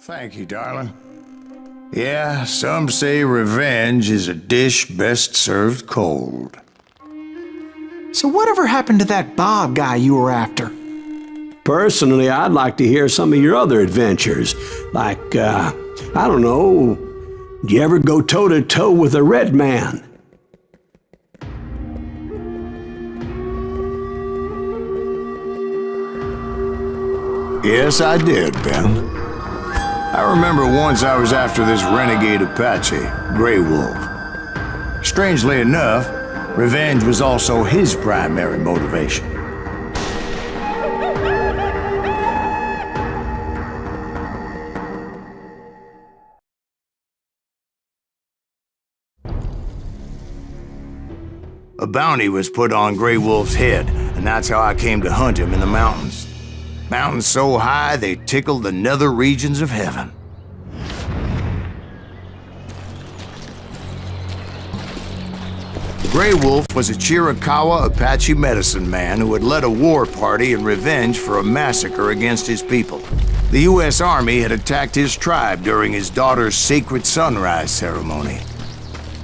Thank you, darling. Yeah, some say revenge is a dish best served cold. So whatever happened to that Bob guy you were after? Personally, I'd like to hear some of your other adventures. Like, I don't know, did you ever go toe-to-toe with a red man? Yes, I did, Ben. I remember once I was after this renegade Apache, Grey Wolf. Strangely enough, revenge was also his primary motivation. A bounty was put on Grey Wolf's head, and that's how I came to hunt him in the mountains. Mountains so high they tickled the nether regions of heaven. Grey Wolf was a Chiricahua Apache medicine man who had led a war party in revenge for a massacre against his people. The U.S. Army had attacked his tribe during his daughter's sacred sunrise ceremony,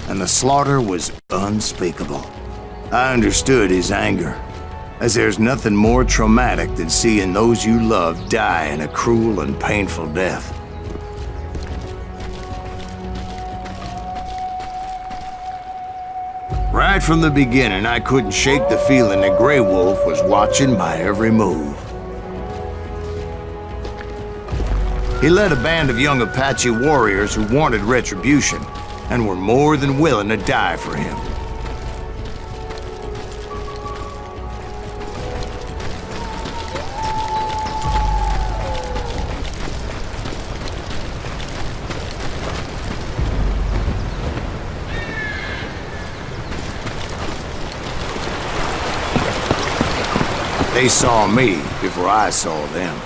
and the slaughter was unspeakable. I understood his anger, as there's nothing more traumatic than seeing those you love die in a cruel and painful death. Right from the beginning, I couldn't shake the feeling that Grey Wolf was watching my every move. He led a band of young Apache warriors who wanted retribution and were more than willing to die for him. They saw me before I saw them.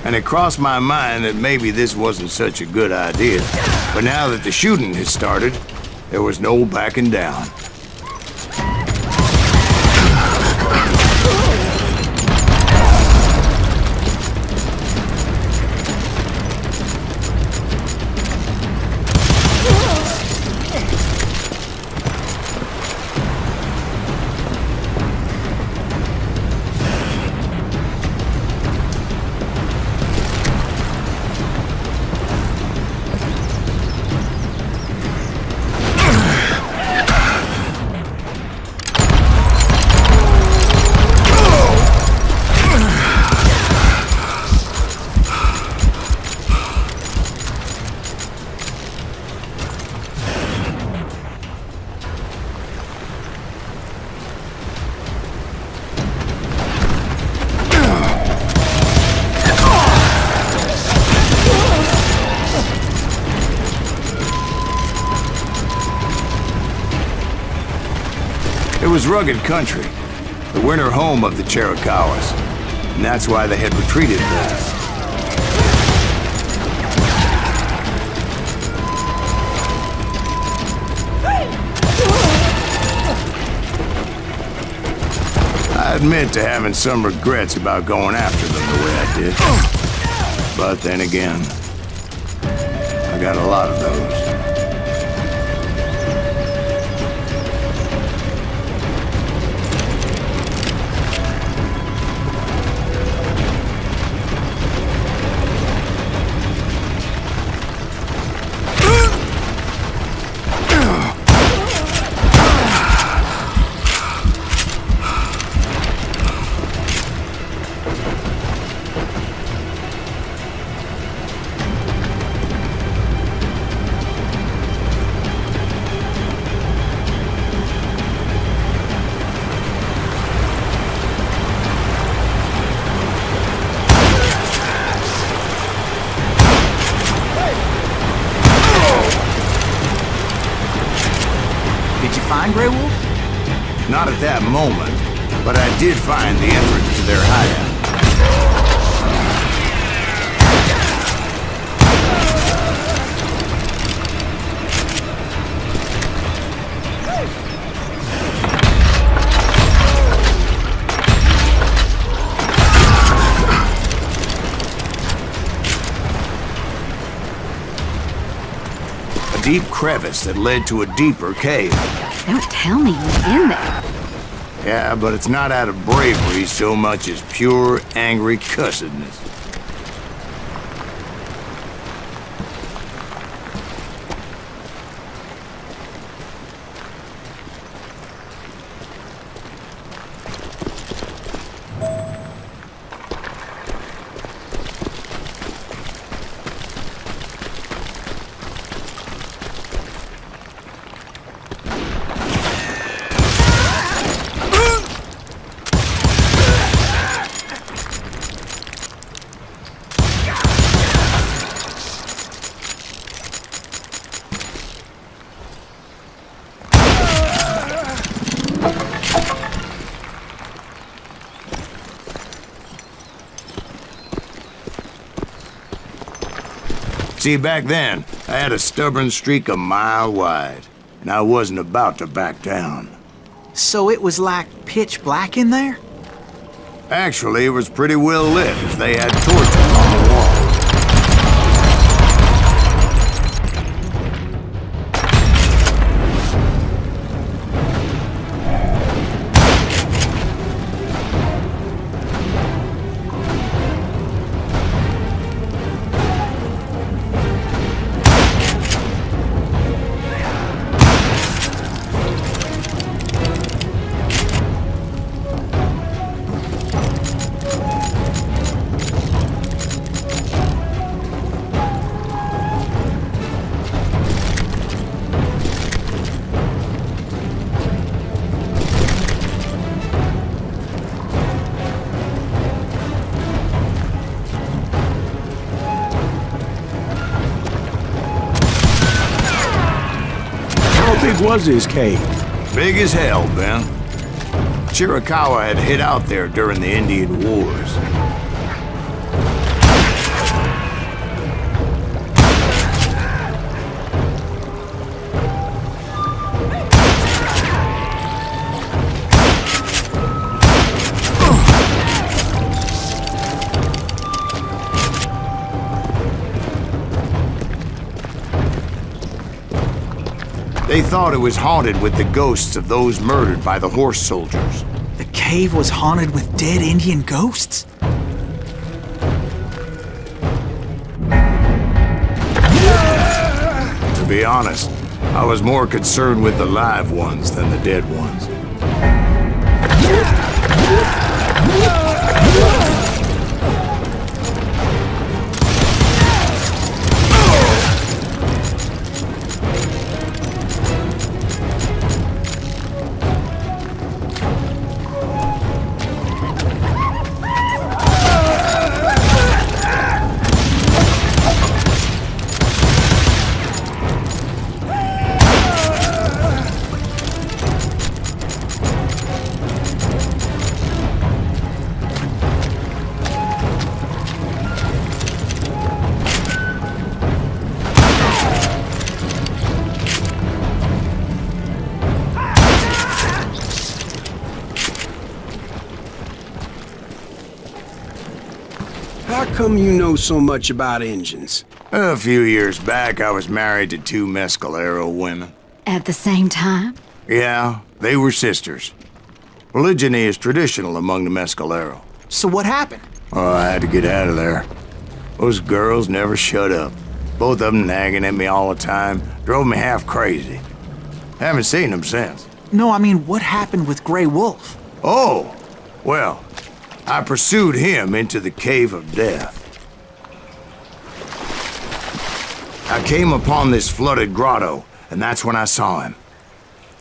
And it crossed my mind that maybe this wasn't such a good idea. But now that the shooting had started, there was no backing down. It was rugged country, the winter home of the Chiricahuas, and that's why they had retreated there. I admit to having some regrets about going after them the way I did. But then again, I got a lot of those. Grey Wolf? Not at that moment, but I did find the entrance to their hideout. A deep crevice that led to a deeper cave. Don't tell me what's in there. Yeah, but it's not out of bravery so much as pure, angry cussedness. See, back then, I had a stubborn streak a mile wide, and I wasn't about to back down. So it was like pitch black in there? Actually, it was pretty well lit, as they had torches on the wall. How big was his cave? Big as hell, Ben. Chiricahua had hid out there during the Indian Wars. They thought it was haunted with the ghosts of those murdered by the horse soldiers. The cave was haunted with dead Indian ghosts? To be honest, I was more concerned with the live ones than the dead ones. How come you know so much about engines? A few years back, I was married to two Mescalero women. At the same time? Yeah, they were sisters. Polygyny is traditional among the Mescalero. So what happened? Oh, I had to get out of there. Those girls never shut up. Both of them nagging at me all the time. Drove me half crazy. Haven't seen them since. No, I mean, what happened with Grey Wolf? Oh, well, I pursued him into the Cave of Death. I came upon this flooded grotto, and that's when I saw him.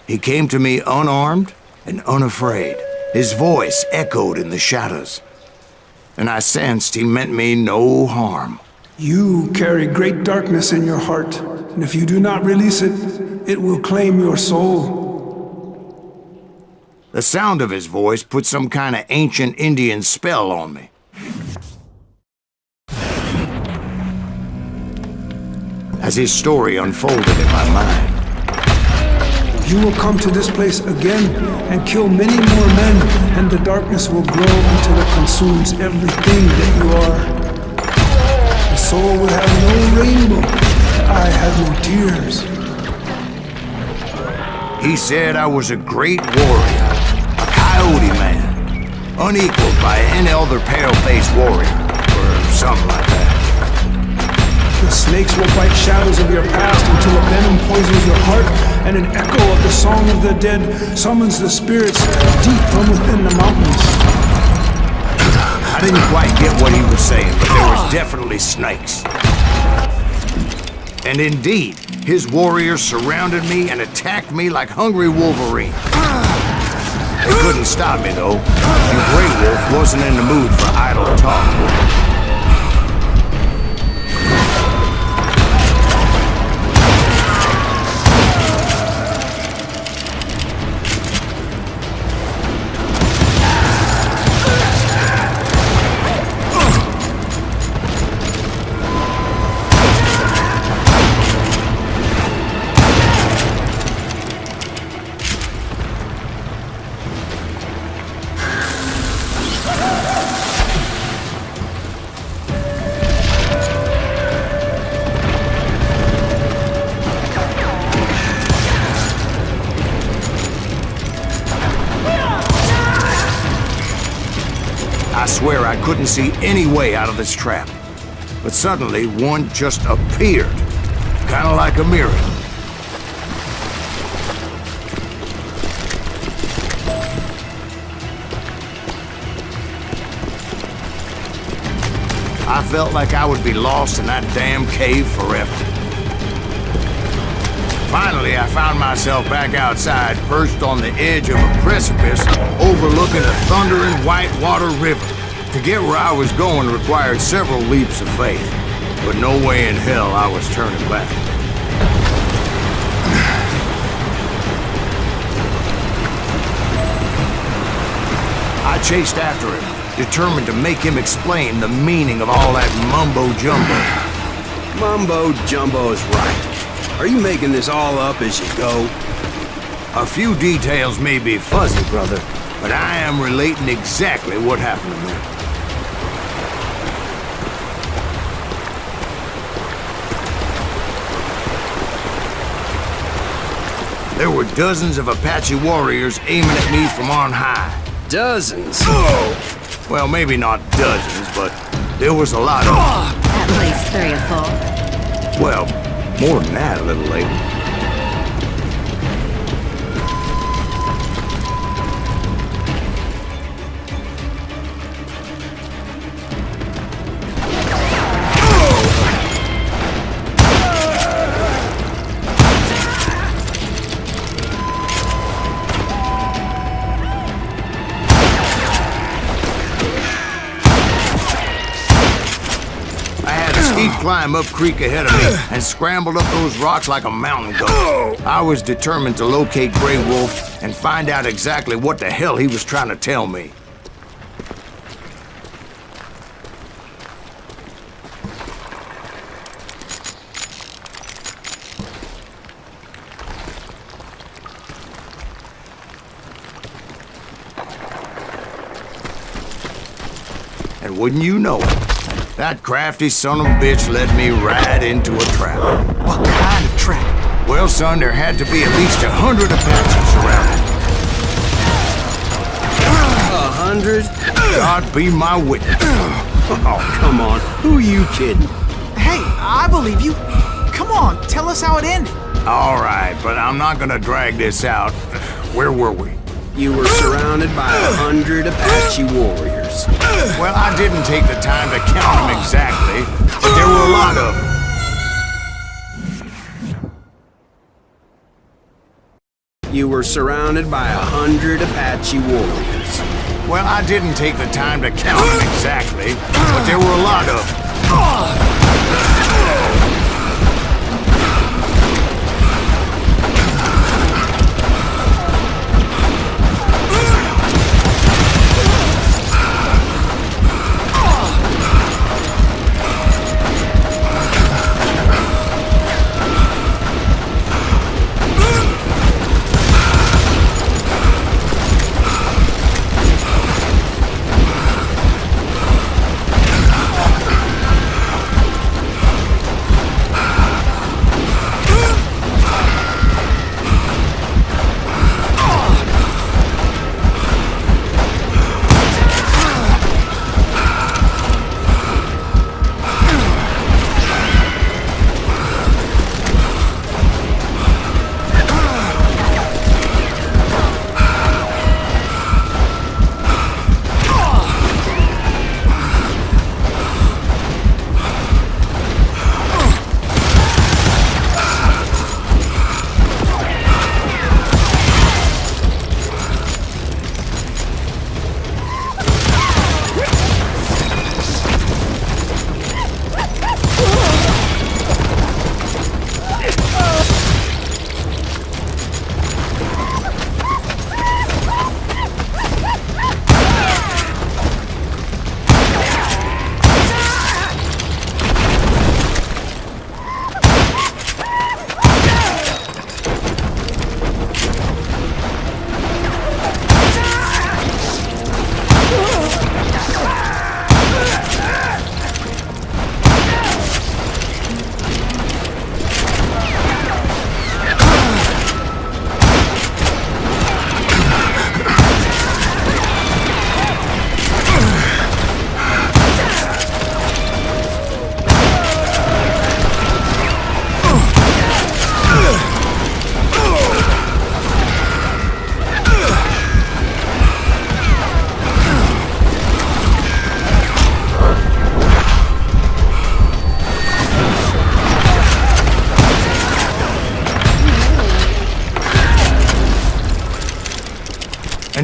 He came to me unarmed and unafraid. His voice echoed in the shadows, and I sensed he meant me no harm. You carry great darkness in your heart, and if you do not release it, it will claim your soul. The sound of his voice put some kind of ancient Indian spell on me. As his story unfolded in my mind, You will come to this place again and kill many more men, and the darkness will grow until it consumes everything that you are. The soul would have no rainbow, the eye had no tears. he said I was a great warrior, a coyote man, unequaled by any other pale-faced warrior, or something like that. The snakes will bite shadows of your past until a venom poisons your heart, and an echo of the song of the dead summons the spirits deep from within the mountains. I didn't quite get what he was saying, but there was definitely snakes. And indeed, his warriors surrounded me and attacked me like hungry Wolverine. They couldn't stop me, though, and Grey Wolf wasn't in the mood for idle talk. I swear I couldn't see any way out of this trap. But suddenly, one just appeared. Kinda like a miracle. I felt like I would be lost in that damn cave forever. Finally, I found myself back outside, perched on the edge of a precipice, overlooking a thundering whitewater river. To get where I was going required several leaps of faith, but no way in hell I was turning back. I chased after him, determined to make him explain the meaning of all that mumbo-jumbo. Mumbo-jumbo is right. Are you making this all up as you go? A few details may be fuzzy, brother, but I am relating exactly what happened to me. There were dozens of Apache warriors aiming at me from on high. Dozens? Well, maybe not dozens, but there was a lot of them. At least 3 or 4. Well, more than that a little later. Climb up creek ahead of me and scrambled up those rocks like a mountain goat. I was determined to locate Grey Wolf and find out exactly what the hell he was trying to tell me. And wouldn't you know it, that crafty son of a bitch led me right into a trap. What kind of trap? Well, son, there had to be at least 100 Apaches surrounded. 100? God be my witness. Oh, come on. Who are you kidding? Hey, I believe you. Come on, tell us how it ended. All right, but I'm not gonna drag this out. Where were we? You were surrounded by 100 Apache warriors. Well, I didn't take the time to count them exactly, but there were a lot of them. You were surrounded by 100 Apache warriors. Well, I didn't take the time to count them exactly, but there were a lot of them.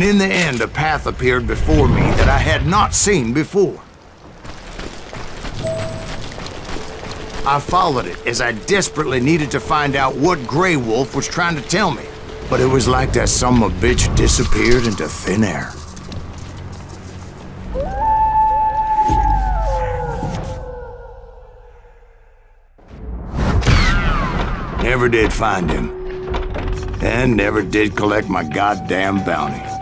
And in the end, a path appeared before me that I had not seen before. I followed it as I desperately needed to find out what Grey Wolf was trying to tell me. But it was like that son of a bitch disappeared into thin air. Never did find him. And never did collect my goddamn bounty.